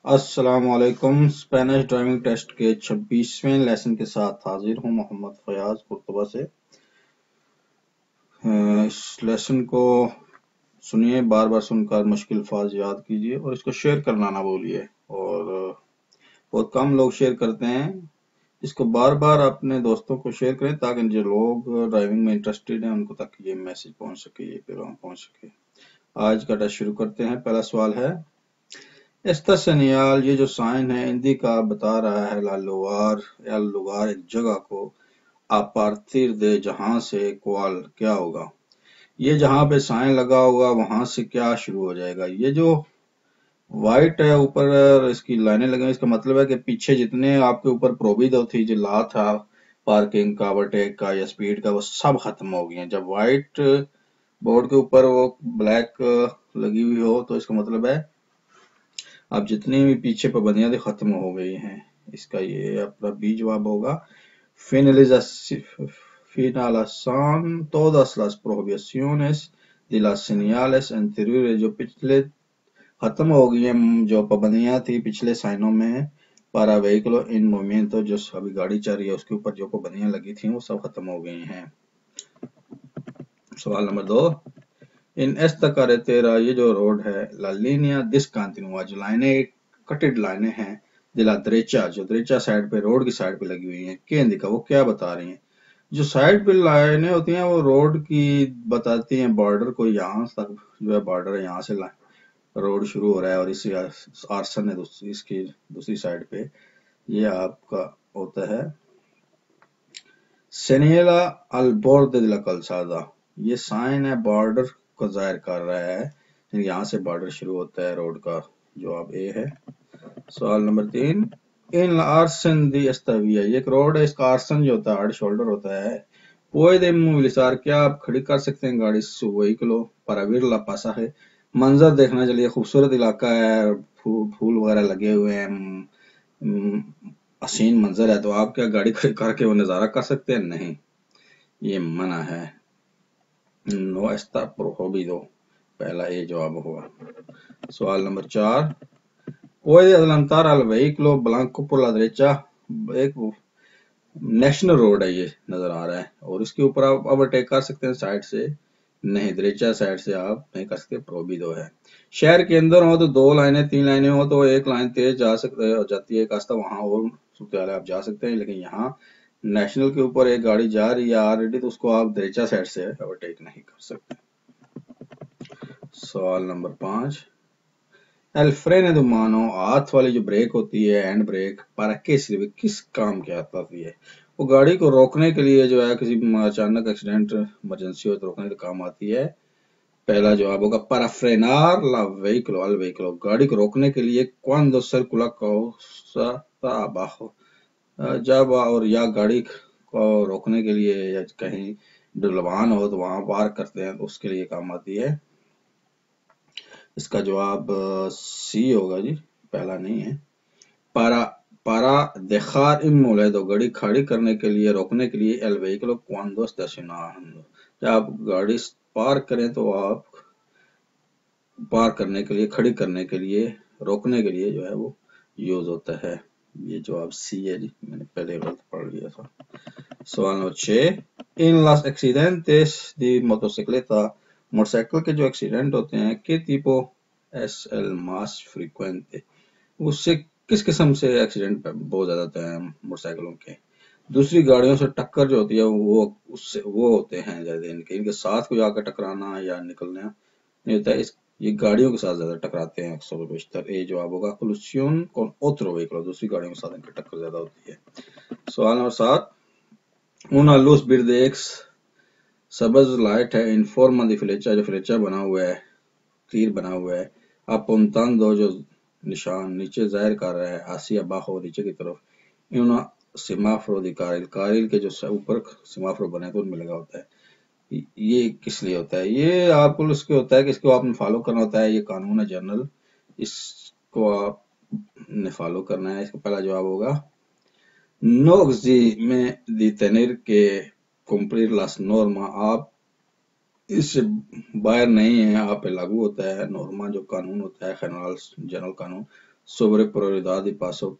السلام علیکم۔ Spanish driving test کے 26ویں لیسن کے ساتھ حاضر ہوں محمد فیاض قرطبہ سے۔ اس لیسن کو سنیے، بار بار سن کر مشکل الفاظ یاد کیجیے اور اس کو شیئر کرنا نہ بھولیے۔ اور بہت کم لوگ شیئر کرتے ہیں، اس کو بار بار اپنے دوستوں کو شیئر کریں تاکہ جو لوگ ڈرائیونگ میں انٹرسٹڈ ہیں ان کو تک یہ میسج پہنچ سکے، یہ پیغام پہنچ سکے۔ آج کا ٹیسٹ شروع کرتے ہیں۔ پہلا سوال ہے، Esta señal یہ جو سائن ہے ہندی کا بتا رہا ہے el lugar ایک جگہ کو a partir de جہاں سے cuál کیا ہوگا۔ یہ جہاں پہ سائن لگا ہوگا وہاں سے کیا شروع ہو جائے گا۔ یہ جو وائٹ ہے اوپر اس کی لائنیں لگیں، اس کا مطلب ہے کہ پیچھے جتنے آپ کے اوپر پروبیدو تھی، جو لا تھا پارکنگ کا، اوورٹیک کا یا سپیڈ کا، وہ سب ختم ہو گئی ہیں۔ جب وائٹ بورڈ کے اوپر وہ بلیک لگی ہوئی ہو تو اس کا مطلب ہے اب جتنی بھی پیچھے پابندیاں تھی ختم ہو گئی ہیں۔ اس کا یہ اپنا بی جواب ہوگا۔ finalización todas las prohibiciones de las señales anteriores جو پچھلے ختم ہو گئی ہیں، جو پابندیاں تھی پچھلے سائنوں میں para vehículo en movimiento جو ابھی گاڑی چل رہی ہے اس کے اوپر جو پابندیاں لگی تھیں وہ سب ختم ہو گئی ہیں۔ سوال نمبر 2، ان esta carretera یہ جو روڈ ہے la línea discontinua جو لائنیں کٹڈ لائنیں ہیں de la derecha جو derecha سائڈ پہ روڈ کی سائڈ پہ لگی ہوئی ہیں کہ اندکا وہ کیا بتا رہی ہیں۔ جو سائڈ پہ لائنیں ہوتی ہیں وہ روڈ کی بتاتی ہیں بارڈر کو، یہاں تک جو ہے بارڈر ہے، یہاں سے روڈ شروع ہو رہا ہے اور اسی آرسن ہے اس کی دوسری سائڈ پہ، یہ آپ کا ہوتا ہے señala al borde de la calzada، یہ سائن ہے بارڈر کو ظاہر کر رہا ہے، یہاں سے بارڈر شروع ہوتا ہے روڈ کا۔ جواب اے ہے۔ سوال نمبر 3، ان la arsen de esta vía یہ ایک روڈ ہے، اس کا آرسن جو ہوتا ہے ہارڈ شولڈر ہوتا ہے۔ puede movilizar کیا آپ کھڑی کر سکتے ہیں گاڑی su vehículo para ver la pasaje، منظر دیکھنا چلیے، خوبصورت علاقہ ہے، پھول وغیرہ لگے ہوئے ہیں، حسین منظر ہے، تو آپ کیا گاڑی کھڑی کر کے وہ نظارہ کر سکتے ہیں؟ نہیں، یہ منع ہے۔ no está prohibido، پہلا اے جواب ہوگا۔ سوال number 4، puede adelantar al vehículo blanco por la derecha، ایک نیشنل روڈ ہے یہ نظر آ رہا ہے اور اس کے اوپر آپ اوورٹیک کر سکتے ہیں سائڈ سے؟ نہیں، دریچہ سائڈ سے آپ نہیں کر سکتے، پروبیدو ہے۔ شہر کے اندر ہو تو 2 لائنیں 3 لائنیں ہو تو ایک لائن تیز جا سکتے ہو جاتی ہے ایک راستہ، وہاں اور صورتحال آپ جا سکتے ہیں، لیکن یہاں نیشنل کے اوپر ایک گاڑی جا رہی ہے آلریڈی تو اس کو آپ دریچہ سائڈ سے اوورٹیک نہیں کر سکتے۔ سوال number 5، el freno de mano ہاتھ والی جو بریک ہوتی ہے hand break para qué sirve کس کام کے آتی ہے؟ وہ گاڑی کو روکنے کے لیے جو ہے، کسی اچانک ایکسیڈنٹ ایمرجنسی ہو تو روکنے کے کام آتی ہے۔ پہلا جواب ہوگا para frenar la vehículo al vehículo گاڑی کو روکنے کے لیے cuando circula causa abajo جب اور یا گاڑی کو روکنے کے لیے یا کہیں ڈلوان ہو تو وہاں پارک کرتے ہیں تو اس کے لیے کام آتی ہے۔ اس کا جواب سی ہوگا جی، پہلا نہیں ہے۔ para dejar inmoledo گاڑی کھڑی کرنے کے لیے، روکنے کے لیے el vehículo cuando estacionando جب آپ گاڑی پارک کریں تو آپ پارک کرنے کے لیے، کھڑی کرنے کے لیے، روکنے کے لیے جو ہے وہ یوز ہوتا ہے۔ یہ جواب سی ہے جی، میں نے پہلے غلط پڑھ لیا تھا۔ سوال number 6، en los accidentes de motocicleta motor cycle کے جو ایکسیڈنٹ ہوتے ہیں کہ tipo es el más frecuente اس سے کس قسم سے ایکسیڈنٹ بہت زیادہ ہوتے ہیں موٹر سائیکلوں کے؟ دوسری گاڑیوں سے ٹکر جو ہوتی ہے وہ ہوتے ہیں زیادہ، ان کے ساتھ کوئی آ کر ٹکرانا یا نکلنا نہیں ہوتا ہے، یہ گاڑیوں کے ساتھ زیادہ ٹکراتے ہیں اکثر و بیشتر۔ اے جواب ہوگا colisión con otro vehículo دوسری گاڑیوں کے ساتھ ان کی ٹکر زیادہ ہوتی ہے۔ سوال نمبر 7، una luz verde ایک سبز لائٹ ہے ان forma di flecha جو فلیچا بنا ہوا ہے، تیر بنا ہوا ہے، apuntando جو نشان نیچے ظاہر کر رہا ہے، hacia abajo نیچے کی طرف، una semáforo di carril کے جو اوپر سیمافورو بنے تو ان میں لگا ہوتا ہے۔ یہ کس لیے ہوتا ہے؟ یہ آپ کو اس کے ہوتا ہے کہ اس کو آپ نے فالو کرنا ہوتا ہے، یہ قانون ہے جنرل، اس کو آپ نے فالو کرنا ہے۔ اس کا پہلا جواب ہوگا no exime de tener que cumplir las normas آپ اس سے باہر نہیں ہیں، آپ پہ لاگو ہوتا ہے نورما جو قانون ہوتا ہے جنرل قانون، sobre prioridad y paso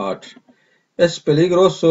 8 es peligroso,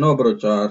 no brochar,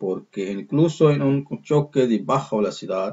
porque incluso en un choque de baja velocidad,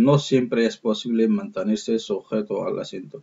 no siempre es posible mantenerse sujeto al asiento,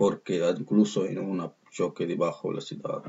porque incluso en una choque de baja velocidad।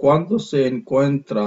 cuando se encuentra,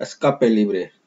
escape libre,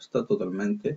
está totalmente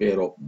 pero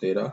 13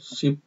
si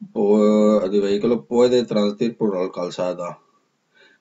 el vehículo puede transmitir por la calzada,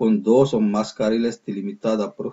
con dos o más carriles delimitada por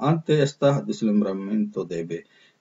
ante esta deslumbramiento debe,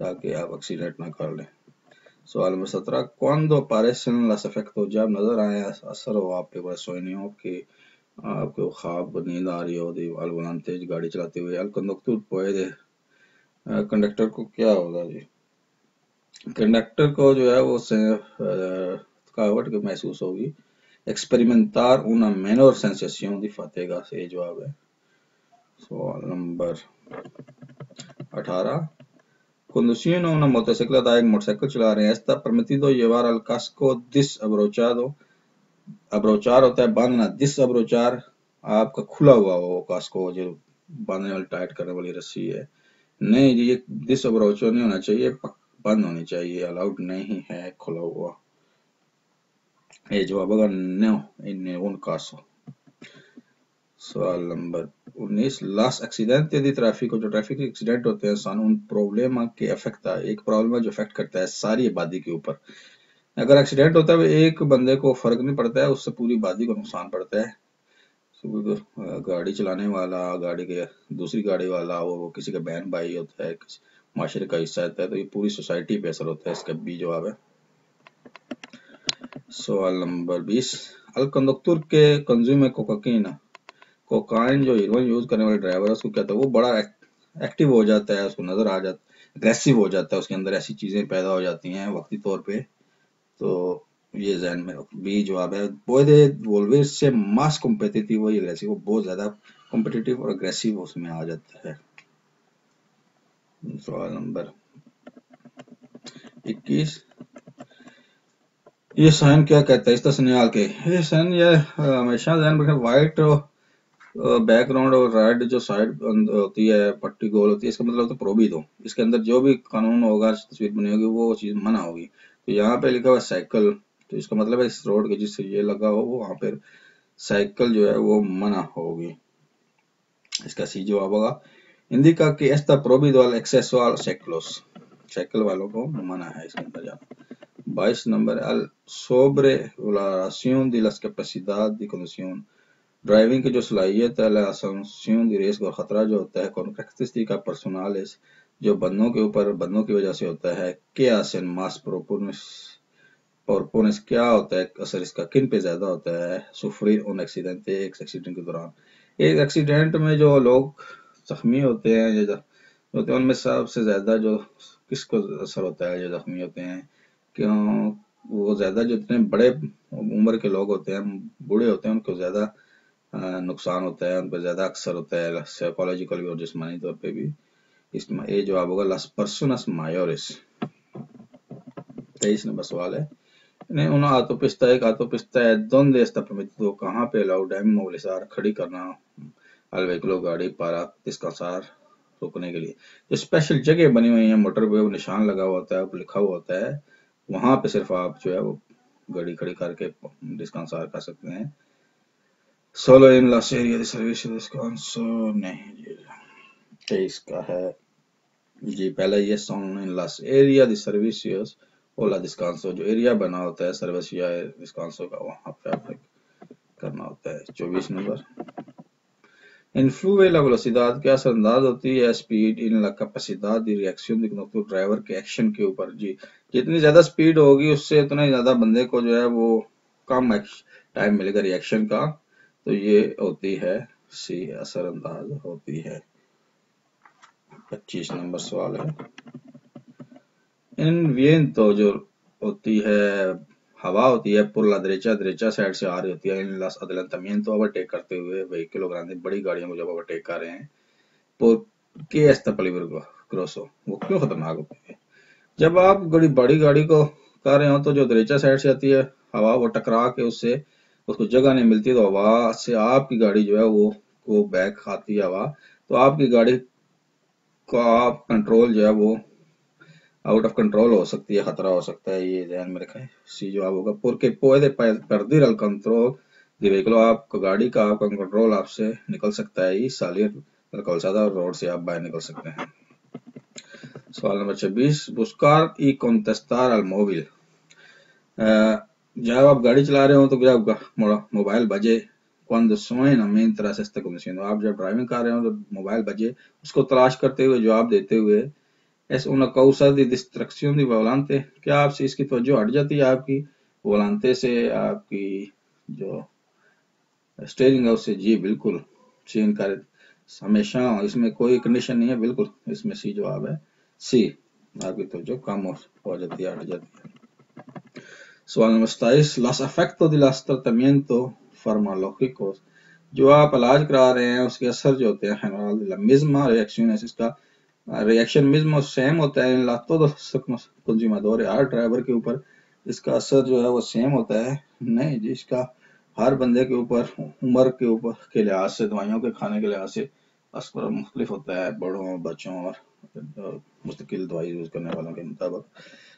تاکہ آپ accident نہ کر لیں۔ سوال number 17 cuando aparecen los efectos جب نظر آئے اثر ہو آپ کے پاس sueño کہ آپ کو خواب نیند آ رہی ہو al volante گاڑی چلاتے ہوئے el conductor puede کنڈکٹر کو کیا ہوگا جی؟ کنڈکٹر کو جو ہے وہ تھکاوٹ کے محسوس ہوگی experimentar una menor sensación di fatiga سے یہ جواب ہے۔ سوال نمبر 18 conduciendo una motocicleta ایک موٹر سائیکل چلا رہے ہیں está permitido llevar al casco desabrochado ابروچار ہوتا ہے باندھنا desabrochar آپ کا کھلا ہوا وہ کاسکو جو باندھنے والی ٹائٹ کرنے والی رسی ہے نہیں جی یہ desabrochar نہیں ہونا چاہیے بند ہونی چاہیے الاؤڈ نہیں ہے کھلا ہوا یہ جواب ہوگا no en ningún caso۔ سوال نمبر 19 لاس ایکسیڈنٹ دی ٹریفک جو ٹریفک ایکسیڈنٹ ہوتے ہیں سان ان پرابلم کے افیکٹ ایک پرابلم ہے جو افیکٹ کرتا ہے ساری آبادی کے اوپر۔ اگر ایکسیڈنٹ ہوتا ہے ایک بندے کو فرق نہیں پڑتا ہے اس سے پوری آبادی کو نقصان پڑتا ہے۔ گاڑی چلانے والا گاڑی کے دوسری گاڑی والا وہ کسی کا بہن بھائی ہوتا ہے معاشرے کا حصہ ہوتا ہے تو یہ پوری سوسائٹی پہ اثر ہوتا ہے اس کا بھی جواب ہے۔ سوال نمبر 20 الکنڈکٹر کے کنزیومر کوکائن جو ہیروئن یوز کرنے والے ڈرائیور اس کو کہتا ہے وہ بڑا ایکٹیو ہو جاتا ہے اس کو نظر آ جاتا ہے اگریسو ہو جاتا ہے اس کے اندر ایسی چیزیں پیدا ہو جاتی ہیں وقتی طور پہ تو یہ ذہن میں بھی جواب ہے puede volverse más competitivo y agresivo بہت زیادہ competitive اور aggressive اس میں آ جاتا ہے۔ سوال نمبر 21 یہ سائن کیا کہتا ہے اس تصنیال کے یہ سائن یہ ہمیشہ ذہن میں وائٹ بیک گراؤنڈ اور ریڈ جو سائڈ ہوتی ہے پٹی گول ہوتی ہے اس کا مطلب ہوتا ہے پروبید ہو اس کے اندر جو بھی قانون ہوگا تصویر بنی ہوگی وہ چیز منع ہوگی تو یہاں پہ لکھا ہوا سائیکل تو اس کا مطلب ہے اس روڈ کے جس سے یہ لگا ہو وہاں پہ سائیکل جو ہے وہ منع ہوگی اس کا سی جواب ہوگا indica que está prohibido el acceso a los cycle والوں کو منع ہے اس کے اندر جانا۔ 22 number el sobrevaloración de las capacidades de conducción driving کی جو صلاحیت ہے لاسنسیون دی ریس اور خطرہ جو ہوتا ہے con características personales جو بندوں کے اوپر بندوں کی وجہ سے ہوتا ہے کیا hacen más propones کیا ہوتا ہے اثر اس کا کن پہ زیادہ ہوتا ہے sufrir un accidente ایک ایکسیڈنٹ کے دوران ایک ایکسیڈنٹ میں جو لوگ زخمی ہوتے ہیں ان میں سب سے زیادہ جو کس کو اثر ہوتا ہے جو زخمی ہوتے ہیں کیوں وہ زیادہ جو اتنے بڑے عمر کے لوگ ہوتے ہیں بوڑھے ہوتے ہیں ان کو زیادہ نقصان ہوتا ہے ان پہ زیادہ اکثر ہوتا ہے سائیکولوجیکل بھی اور جسمانی طور پہ بھی اس میں یہ جواب ہوگا las personas mayores۔ 23 نمبر سوال ہے una autopista ایک autopista ہے donde está permitido کہاں پہ الاؤڈ ہے movilizar کھڑی کرنا al vehículo گاڑی para descansar رکنے کے لیے جو اسپیشل جگہ بنی ہوئی ہیں موٹر پہ وہ نشان لگا ہوا ہوتا ہے لکھا ہوا ہوتا ہے وہاں پہ صرف آپ جو ہے وہ گاڑی کھڑی کر کے ڈسکانسار کر سکتے ہیں۔ solo en las áreas de servicio de descanso نہیں جی 23 کا ہے جی پہلا یہ son en las áreas de servicios o la descanso جو ایریا بنا ہوتا ہے سروس یا ڈسکانسو کا وہاں پہ آپ کرنا ہوتا ہے۔ 24 نمبر influye la velocidad کیا اثر انداز ہوتی ہے speed en la capacidad de reacción de conductor driver کے ایکشن کے اوپر جی جتنی زیادہ اسپیڈ ہوگی اس سے اتنا ہی زیادہ بندے کو جو ہے وہ کم ٹائم ملے گا ریئیکشن کا تو یہ ہوتی ہے سی اثر انداز ہوتی ہے۔ 25 نمبر سوال ہے ان وینتو جو ہوتی ہے ہوا ہوتی ہے پر لا دریچا سائڈ سے آ رہی ہوتی ہے ان لاس adelantamiento اوورٹیک کرتے ہوئے وہیکلوں گراندے بڑی گاڑیوں کو جب اوورٹیک کر رہے ہیں پر کے ایستا پلیگروسو وہ کیوں خطرناک ہوتی ہے جب آپ بڑی گاڑی کو کر رہے ہو تو جو دریچا سائڈ سے آتی ہے ہوا وہ ٹکرا کے اس سے اس کو جگہ نہیں ملتی تو ہوا سے آپ کی گاڑی جو ہے وہ بیک آتی ہے ہوا تو آپ کی گاڑی کا کنٹرول جو ہے وہ آؤٹ آف کنٹرول ہو سکتی ہے خطرہ ہو سکتا ہے یہ ذہن میں رکھیں سی جواب ہوگا porque puede perder el control del vehículo آپ کو گاڑی کا آپ کا کنٹرول آپ سے نکل سکتا ہے salir del calzada روڈ سے آپ باہر نکل سکتے ہیں۔ سوال number 26 buscar y contestar al móvil جب آپ گاڑی چلا رہے ہو تو جب موبائل بجے cuando suena mientras está conduciendo آپ جب ڈرائیونگ کر رہے ہو تو موبائل بجے اس کو تلاش کرتے ہوئے جواب دیتے ہوئے Es una causa de distracción de volante. کیا آپ سے اس کی توجہ ہٹ جاتی ہے آپ کی volante سے آپ کی جو اسٹیئرنگ ہے اس سے؟ جی بالکل سی انکار ہمیشہ اس میں کوئی کنڈیشن نہیں ہے، بالکل اس میں سی جواب ہے، سی آپ کی توجہ کم ہو جاتی ہے، ہٹ جاتی ہے۔ سوال number 27 los efectos del tratamiento farmacológico، جو آپ علاج کرا رہے ہیں اس کے اثر جو ہوتے ہیں general la misma reacción es، اس کا ریئیکشن mismo سیم ہوتا ہے en la todos los consumidores، ہر ڈرائیور کے اوپر اس کا اثر جو ہے وہ سیم ہوتا ہے؟ نہیں جی، اس کا ہر بندے کے اوپر عمر کے اوپر کے لحاظ سے، دوائیوں کے کھانے کے لحاظ سے اثر مختلف ہوتا ہے، بڑوں بچوں اور مستقل دوائی یوز کرنے والوں کے مطابق۔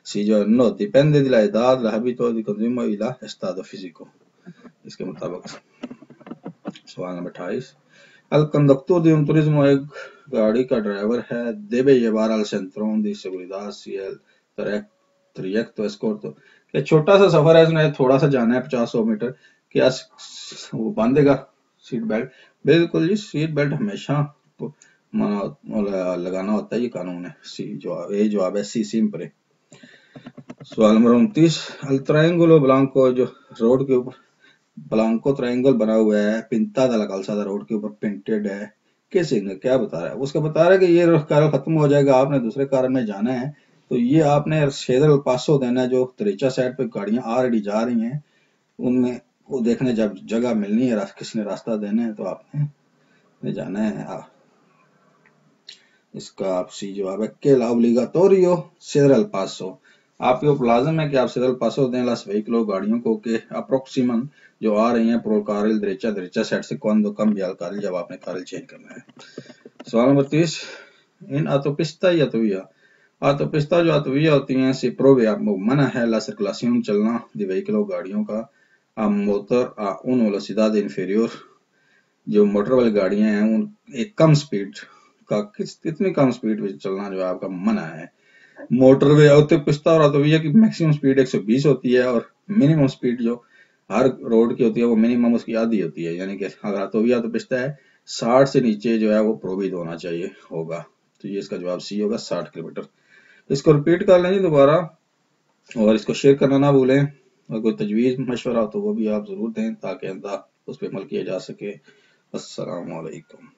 سی جو no depende de la edad, los hábitos de consumo y el estado físico، اس کے مطابق۔ سوال number 28 el conductor de un turismo، ایک گاڑی کا ڈرائیور ہے، debe llevar al cinturón de seguridad si el trayecto es corto، کہ چھوٹا سا سفر ہے، اس نے تھوڑا سا جانا ہے 50-100 میٹر، کیا وہ باندھے گا سیٹ بیلٹ؟ بالکل جی، سیٹ بیلٹ ہمیشہ لگانا ہوتا ہے، یہ قانون ہے، سی جواب، یہ جواب ہے سی سیمپرے۔ سوال نمبر 29 el triángulo blanco، جو روڈ کے اوپر بلانکو ٹرائنگل بنا ہوا ہے، پنتا دلا کالسادا، روڈ کے اوپر پینٹڈ ہے، کس سگنل؟ کیا بتا رہا ہے؟ اس کا بتا رہا ہے کہ یہ کارل ختم ہو جائے گا، آپ نے دوسرے کارل میں جانا ہے، تو یہ آپ نے شیدر الپاسو دینا ہے، جو تریچا سائڈ پہ گاڑیاں آلریڈی جا رہی ہیں ان میں وہ دیکھنے جب جگہ ملنی ہے، کسی نے راستہ دینا ہے تو آپ نے جانا ہے۔ اس کا آپ سی جواب ہے کہ obligatorio شیدر الپاسو، آپ کو لازم ہے کہ آپ شیدر الپاسو دیں لاس وہیکلو گاڑیوں کو کہ اپروکسیمن جو آ رہی ہیں پرو کارل دریچا سائڈ سے cuando cambia el carril، جب آپ نے کارل چینج کرنا ہے۔ سوال نمبر 30 ان autopista y autovía، autopista جو autovía ہوتی ہیں سی prohíbe، منع ہے la circulación چلنا de vehículos گاڑیوں کا a motor a una velocidad inferior، جو موٹر والی گاڑیاں ہیں ان ایک کم سپیڈ کا، کتنی کم سپیڈ میں چلنا جو آپ کا منع ہے۔ موٹر وے autopista اور autovía کی میکسیمم سپیڈ 120 ہوتی ہے، اور منیمم سپیڈ جو ہر روڈ کی ہوتی ہے وہ منیمم اس کی آدھی ہوتی ہے، یعنی کہ اگر autopista ہے 60 سے نیچے جو ہے وہ پروہیبٹ ہونا چاہیے ہوگا، تو یہ اس کا جواب سی ہوگا 60 کلومیٹر۔ اس کو ریپیٹ کر لیں جی دوبارہ، اور اس کو شیئر کرنا نہ بھولیں، اور کوئی تجویز مشورہ ہو تو وہ بھی آپ ضرور دیں تاکہ اس پہ عمل کیا جا سکے۔ السلام علیکم۔